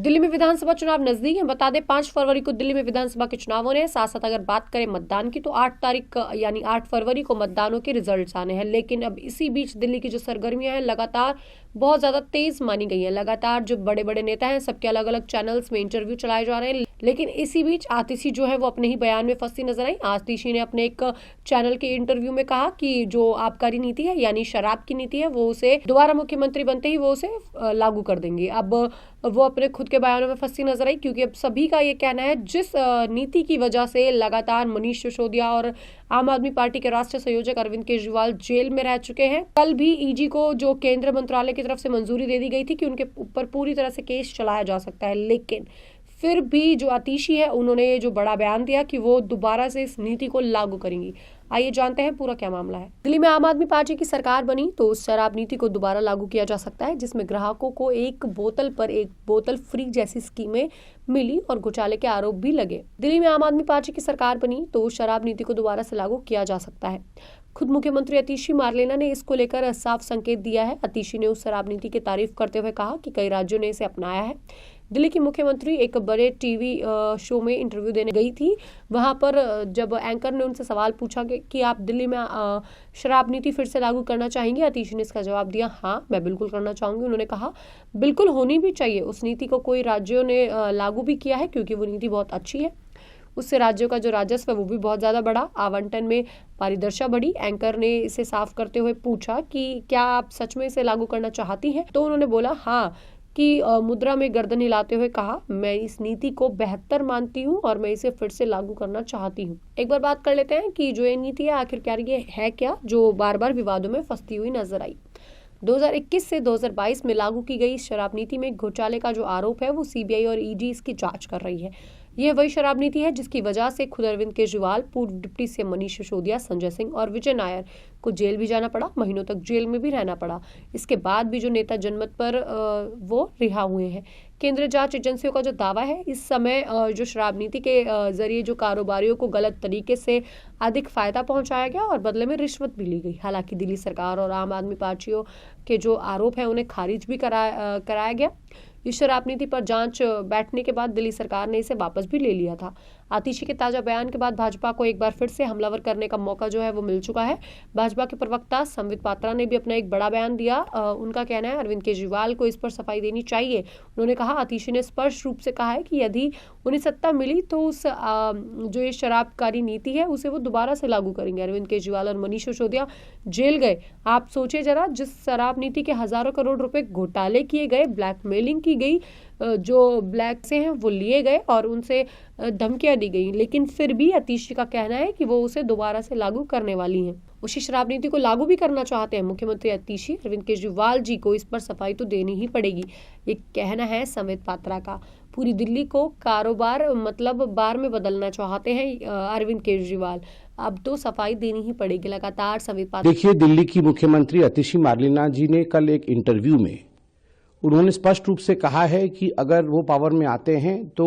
दिल्ली में विधानसभा चुनाव नजदीक है। बता दें 5 फरवरी को दिल्ली में विधानसभा के चुनाव होने हैं। साथ साथ अगर बात करें मतदान की तो 8 तारीख यानी 8 फरवरी को मतदानों के रिजल्ट्स आने हैं। लेकिन अब इसी बीच दिल्ली की जो सरगर्मियां हैं लगातार बहुत ज्यादा तेज मानी गई हैं। लगातार जो बड़े बड़े नेता हैं सबके अलग अलग चैनल्स में इंटरव्यू चलाए जा रहे हैं। लेकिन इसी बीच आतिशी जो है वो अपने ही बयान में फंसी नजर आई। आतिशी ने अपने एक चैनल के इंटरव्यू में कहा कि जो आबकारी नीति है यानी शराब की नीति है वो उसे दोबारा मुख्यमंत्री बनते ही वो उसे लागू कर देंगे। अब वो अपने खुद के बयानों में फंसी नजर आई क्योंकि अब सभी का ये कहना है जिस नीति की वजह से लगातार मनीष सिसोदिया और आम आदमी पार्टी के राष्ट्रीय संयोजक अरविंद केजरीवाल जेल में रह चुके हैं। कल भी ईडी को जो केंद्र मंत्रालय की तरफ से मंजूरी दे दी गई थी कि उनके ऊपर पूरी तरह से केस चलाया जा सकता है, लेकिन फिर भी जो आतिशी है उन्होंने जो बड़ा बयान दिया कि वो दोबारा से इस नीति को लागू करेंगी। आइए जानते हैं पूरा क्या मामला है। दिल्ली में आम आदमी पार्टी की सरकार बनी तो उस शराब नीति को दोबारा लागू किया जा सकता है जिसमें ग्राहकों को एक बोतल पर एक बोतल फ्री जैसी स्कीमें मिली और घोटाले के आरोप भी लगे। दिल्ली में आम आदमी पार्टी की सरकार बनी तो उस शराब नीति को दोबारा से लागू किया जा सकता है। खुद मुख्यमंत्री आतिशी मारलेना ने इसको लेकर साफ संकेत दिया है। आतिशी ने उस शराब नीति की तारीफ करते हुए कहा कि कई राज्यों ने इसे अपनाया है। दिल्ली की मुख्यमंत्री एक बड़े टीवी शो में इंटरव्यू देने गई थी। वहां पर जब एंकर ने उनसे सवाल पूछा कि आप दिल्ली में शराब नीति फिर से लागू करना चाहेंगे, आतिशी ने इसका जवाब दिया, हाँ मैं बिल्कुल करना चाहूंगी। उन्होंने कहा बिल्कुल होनी भी चाहिए। उस नीति को कोई राज्यों ने लागू भी किया है क्योंकि वो नीति बहुत अच्छी है। उससे राज्यों का जो राजस्व है वो भी बहुत ज्यादा बढ़ा, आवंटन में पारदर्शिता बढ़ी। एंकर ने इसे साफ करते हुए पूछा कि क्या आप सच में इसे लागू करना चाहती हैं, तो उन्होंने बोला हाँ कि मुद्रा में गर्दन हिलाते हुए कहा मैं इस नीति को बेहतर मानती हूँ और मैं इसे फिर से लागू करना चाहती हूँ। एक बार बात कर लेते हैं कि जो ये नीति है आखिरकार ये है क्या जो बार बार विवादों में फंसती हुई नजर आई। 2021 से 2022 में लागू की गई शराब नीति में घोटाले का जो आरोप है वो सीबीआई और ईडी इसकी जांच कर रही है। यह वही शराब नीति है जिसकी वजह से खुद अरविंद केजरीवाल, पूर्व डिप्टी सीएम मनीष सिसोदिया, संजय सिंह और विजय नायर को जेल भी जाना पड़ा, महीनों तक जेल में भी रहना पड़ा। इसके बाद भी जो नेता जनमत पर वो रिहा हुए हैं। केंद्रीय जांच एजेंसियों का जो दावा है इस समय जो शराब नीति के जरिए जो कारोबारियों को गलत तरीके से अधिक फायदा पहुंचाया गया और बदले में रिश्वत भी ली गई। हालांकि दिल्ली सरकार और आम आदमी पार्टियों के जो आरोप है उन्हें खारिज भी कराया गया। इस शराब नीति पर जांच बैठने के बाद दिल्ली सरकार ने इसे वापस भी ले लिया था। आतिशी के ताजा बयान के बाद भाजपा को एक बार फिर से हमलावर करने का मौका जो है वो मिल चुका है। भाजपा के प्रवक्ता संबित पात्रा ने भी अपना एक बड़ा बयान दिया। उनका कहना है अरविंद केजरीवाल को इस पर सफाई देनी चाहिए। उन्होंने कहा आतिशी ने स्पष्ट रूप से कहा है कि यदि उन्हें सत्ता मिली तो उस जो ये शराबकारी नीति है उसे वो दोबारा से लागू करेंगे। अरविंद केजरीवाल और मनीष सिसोदिया जेल गए। आप सोचिए जरा, जिस शराब नीति के हजारों करोड़ रुपए घोटाले किए गए, ब्लैकमेलिंग की गई, जो ब्लैक से हैं वो लिए गए और उनसे धमकियां दी गई, लेकिन फिर भी आतिशी का कहना है कि वो उसे दोबारा से लागू करने वाली हैं। उसी शराब नीति को लागू भी करना चाहते हैं मुख्यमंत्री आतिशी। अरविंद केजरीवाल जी को इस पर सफाई तो देनी ही पड़ेगी, ये कहना है संबित पात्रा का। पूरी दिल्ली को कारोबार मतलब बार में बदलना चाहते हैं अरविंद केजरीवाल, अब तो सफाई देनी ही पड़ेगी। लगातार संबित पात्रा देखिए, दिल्ली की मुख्यमंत्री आतिशी मारलेना जी ने कल एक इंटरव्यू में उन्होंने स्पष्ट रूप से कहा है कि अगर वो पावर में आते हैं तो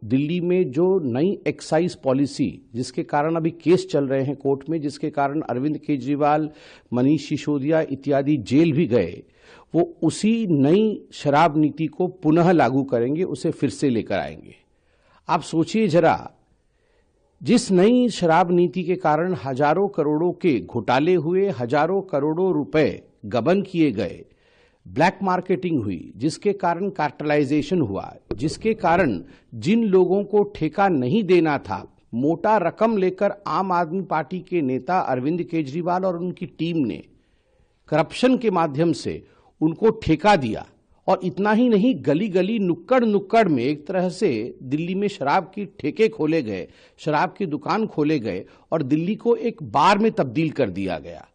दिल्ली में जो नई एक्साइज पॉलिसी जिसके कारण अभी केस चल रहे हैं कोर्ट में, जिसके कारण अरविंद केजरीवाल, मनीष सिसोदिया इत्यादि जेल भी गए, वो उसी नई शराब नीति को पुनः लागू करेंगे, उसे फिर से लेकर आएंगे। आप सोचिए जरा, जिस नई शराब नीति के कारण हजारों करोड़ों के घोटाले हुए, हजारों करोड़ों रुपए गबन किए गए, ब्लैक मार्केटिंग हुई, जिसके कारण कार्टेलाइजेशन हुआ, जिसके कारण जिन लोगों को ठेका नहीं देना था, मोटा रकम लेकर आम आदमी पार्टी के नेता अरविंद केजरीवाल और उनकी टीम ने करप्शन के माध्यम से उनको ठेका दिया। और इतना ही नहीं, गली गली नुक्कड़ नुक्कड़ में एक तरह से दिल्ली में शराब की ठेके खोले गए, शराब की दुकान खोले गए और दिल्ली को एक बार में तब्दील कर दिया गया।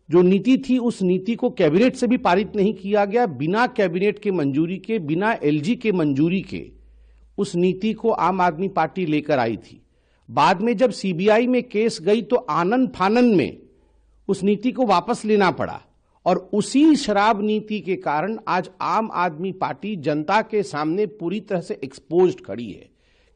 जो नीति थी उस नीति को कैबिनेट से भी पारित नहीं किया गया, बिना कैबिनेट के मंजूरी के, बिना एलजी के मंजूरी के उस नीति को आम आदमी पार्टी लेकर आई थी। बाद में जब सीबीआई में केस गई तो आनन फानन में उस नीति को वापस लेना पड़ा और उसी शराब नीति के कारण आज आम आदमी पार्टी जनता के सामने पूरी तरह से एक्सपोज्ड खड़ी है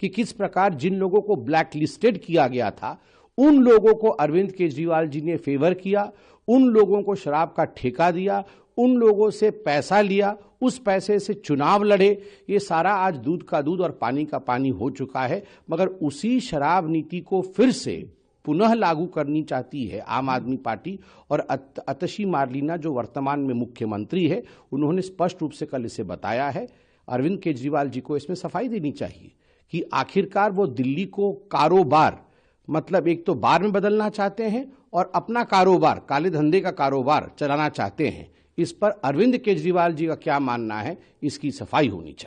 कि किस प्रकार जिन लोगों को ब्लैक लिस्टेड किया गया था उन लोगों को अरविंद केजरीवाल जी ने फेवर किया, उन लोगों को शराब का ठेका दिया, उन लोगों से पैसा लिया, उस पैसे से चुनाव लड़े, ये सारा आज दूध का दूध और पानी का पानी हो चुका है। मगर उसी शराब नीति को फिर से पुनः लागू करनी चाहती है आम आदमी पार्टी। और आतिशी मार्लिना जो वर्तमान में मुख्यमंत्री है, उन्होंने स्पष्ट रूप से कल इसे बताया है। अरविंद केजरीवाल जी को इसमें सफाई देनी चाहिए कि आखिरकार वो दिल्ली को कारोबार, मतलब एक तो बार में बदलना चाहते हैं और अपना कारोबार, काले धंधे का कारोबार चलाना चाहते हैं। इस पर अरविंद केजरीवाल जी का क्या मानना है, इसकी सफाई होनी चाहिए।